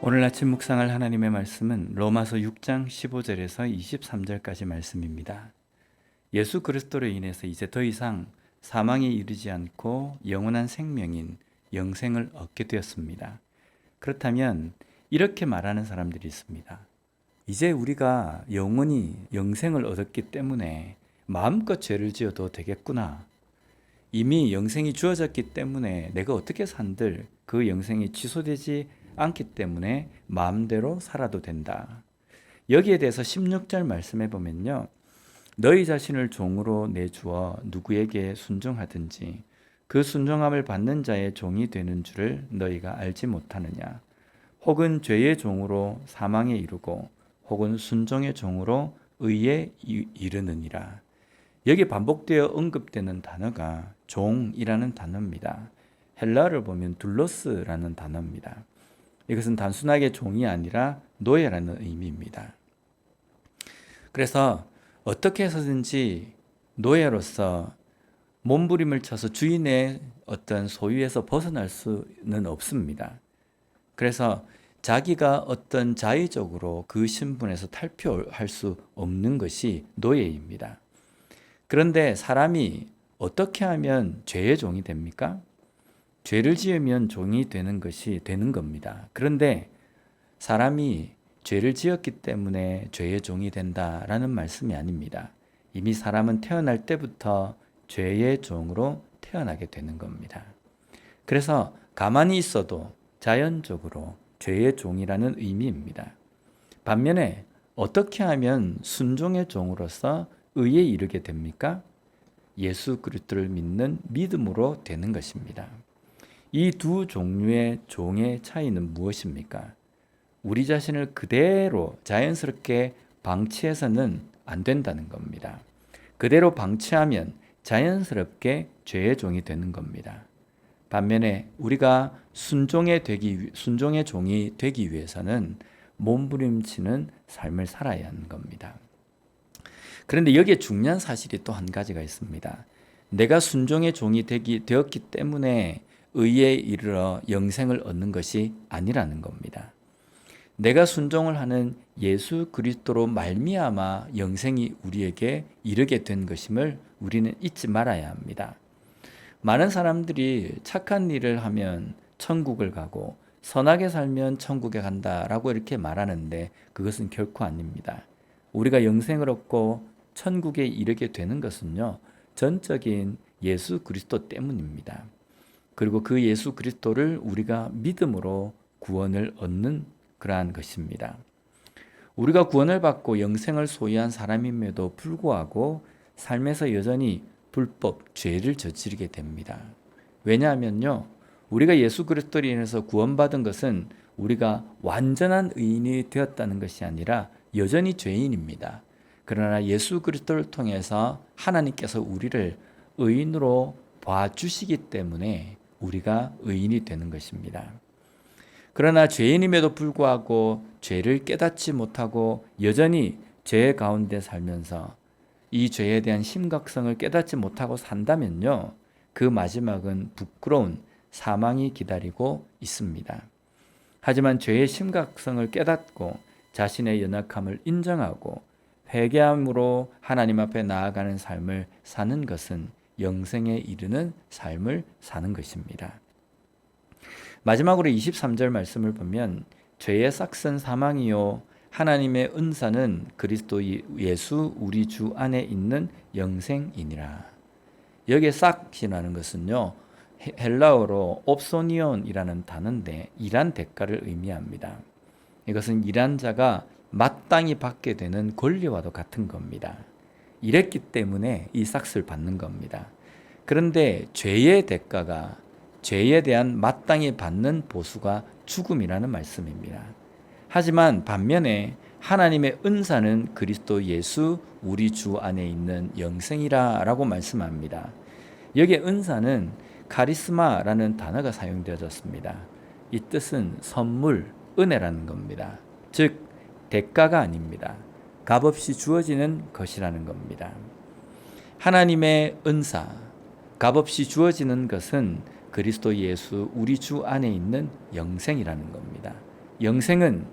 오늘 아침 묵상할 하나님의 말씀은 로마서 6장 15절에서 23절까지 말씀입니다. 예수 그리스도로 인해서 이제 더 이상 사망에 이르지 않고 영원한 생명인 영생을 얻게 되었습니다. 그렇다면 이렇게 말하는 사람들이 있습니다. 이제 우리가 영원히 영생을 얻었기 때문에 마음껏 죄를 지어도 되겠구나. 이미 영생이 주어졌기 때문에 내가 어떻게 산들 그 영생이 취소되지 않기 때문에 마음대로 살아도 된다. 여기에 대해서 16절 말씀해 보면요. 너희 자신을 종으로 내주어 누구에게 순종하든지 그 순종함을 받는 자의 종이 되는 줄을 너희가 알지 못하느냐. 혹은 죄의 종으로 사망에 이르고 혹은 순종의 종으로 의에 이르느니라. 여기 반복되어 언급되는 단어가 종이라는 단어입니다. 헬라어를 보면 둘로스라는 단어입니다. 이것은 단순하게 종이 아니라 노예라는 의미입니다. 그래서 어떻게 해서든지 노예로서 몸부림을 쳐서 주인의 어떤 소유에서 벗어날 수는 없습니다. 그래서 자기가 어떤 자의적으로 그 신분에서 탈피할 수 없는 것이 노예입니다. 그런데 사람이 어떻게 하면 죄의 종이 됩니까? 죄를 지으면 종이 되는 것이 되는 겁니다. 그런데 사람이 죄를 지었기 때문에 죄의 종이 된다라는 말씀이 아닙니다. 이미 사람은 태어날 때부터 죄의 종으로 태어나게 되는 겁니다. 그래서 가만히 있어도 자연적으로 죄의 종이라는 의미입니다. 반면에 어떻게 하면 순종의 종으로서 의에 이르게 됩니까? 예수 그리스도를 믿는 믿음으로 되는 것입니다. 이 두 종류의 종의 차이는 무엇입니까? 우리 자신을 그대로 자연스럽게 방치해서는 안 된다는 겁니다. 그대로 방치하면 자연스럽게 죄의 종이 되는 겁니다. 반면에 우리가 순종의 종이 되기 위해서는 몸부림치는 삶을 살아야 하는 겁니다. 그런데 여기에 중요한 사실이 또 한 가지가 있습니다. 내가 순종의 종이 되었기 때문에 의에 이르러 영생을 얻는 것이 아니라는 겁니다. 내가 순종을 하는 예수 그리스도로 말미암아 영생이 우리에게 이르게 된 것임을 우리는 잊지 말아야 합니다. 많은 사람들이 착한 일을 하면 천국을 가고 선하게 살면 천국에 간다라고 이렇게 말하는데 그것은 결코 아닙니다. 우리가 영생을 얻고 천국에 이르게 되는 것은요, 전적인 예수 그리스도 때문입니다. 그리고 그 예수 그리스도를 우리가 믿음으로 구원을 얻는 그러한 것입니다. 우리가 구원을 받고 영생을 소유한 사람임에도 불구하고 삶에서 여전히 불법, 죄를 저지르게 됩니다. 왜냐하면요, 우리가 예수 그리스도로 인해서 구원받은 것은 우리가 완전한 의인이 되었다는 것이 아니라 여전히 죄인입니다. 그러나 예수 그리스도를 통해서 하나님께서 우리를 의인으로 봐주시기 때문에 우리가 의인이 되는 것입니다. 그러나 죄인임에도 불구하고 죄를 깨닫지 못하고 여전히 죄 가운데 살면서 이 죄에 대한 심각성을 깨닫지 못하고 산다면요, 그 마지막은 부끄러운 사망이 기다리고 있습니다. 하지만 죄의 심각성을 깨닫고 자신의 연약함을 인정하고 회개함으로 하나님 앞에 나아가는 삶을 사는 것은 영생에 이르는 삶을 사는 것입니다. 마지막으로 23절 말씀을 보면 죄의 싹은 사망이요 하나님의 은사는 그리스도 예수 우리 주 안에 있는 영생이니라. 여기에 싹이라는 것은요, 헬라어로 옵소니온이라는 단어인데 일한 대가를 의미합니다. 이것은 일한 자가 마땅히 받게 되는 권리와도 같은 겁니다. 일했기 때문에 이 삭스를 받는 겁니다. 그런데 죄의 대가가, 죄에 대한 마땅히 받는 보수가 죽음이라는 말씀입니다. 하지만 반면에 하나님의 은사는 그리스도 예수 우리 주 안에 있는 영생이라 라고 말씀합니다. 여기에 은사는 카리스마라는 단어가 사용되어졌습니다. 이 뜻은 선물, 은혜라는 겁니다. 즉 대가가 아닙니다. 값없이 주어지는 것이라는 겁니다. 하나님의 은사, 값없이 주어지는 것은 그리스도 예수 우리 주 안에 있는 영생이라는 겁니다. 영생은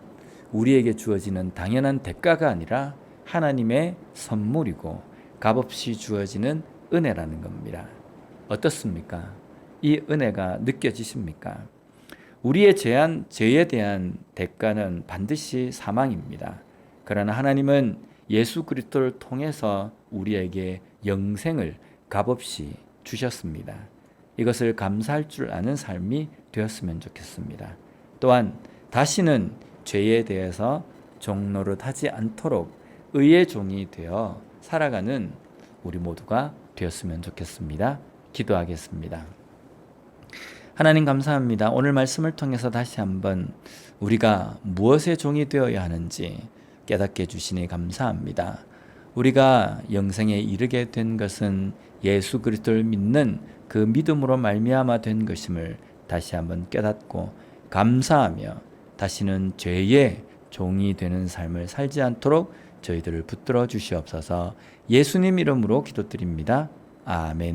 우리에게 주어지는 당연한 대가가 아니라 하나님의 선물이고 값없이 주어지는 은혜라는 겁니다. 어떻습니까? 이 은혜가 느껴지십니까? 우리의 죄에 대한 대가는 반드시 사망입니다. 그러나 하나님은 예수 그리스도를 통해서 우리에게 영생을 값없이 주셨습니다. 이것을 감사할 줄 아는 삶이 되었으면 좋겠습니다. 또한 다시는 죄에 대해서 종노릇하지 않도록 의의 종이 되어 살아가는 우리 모두가 되었으면 좋겠습니다. 기도하겠습니다. 하나님 감사합니다. 오늘 말씀을 통해서 다시 한번 우리가 무엇의 종이 되어야 하는지 깨닫게 해주시니 감사합니다. 우리가 영생에 이르게 된 것은 예수 그리스도를 믿는 그 믿음으로 말미암아 된 것임을 다시 한번 깨닫고 감사하며 다시는 죄의 종이 되는 삶을 살지 않도록 저희들을 붙들어 주시옵소서. 예수님 이름으로 기도드립니다. 아멘.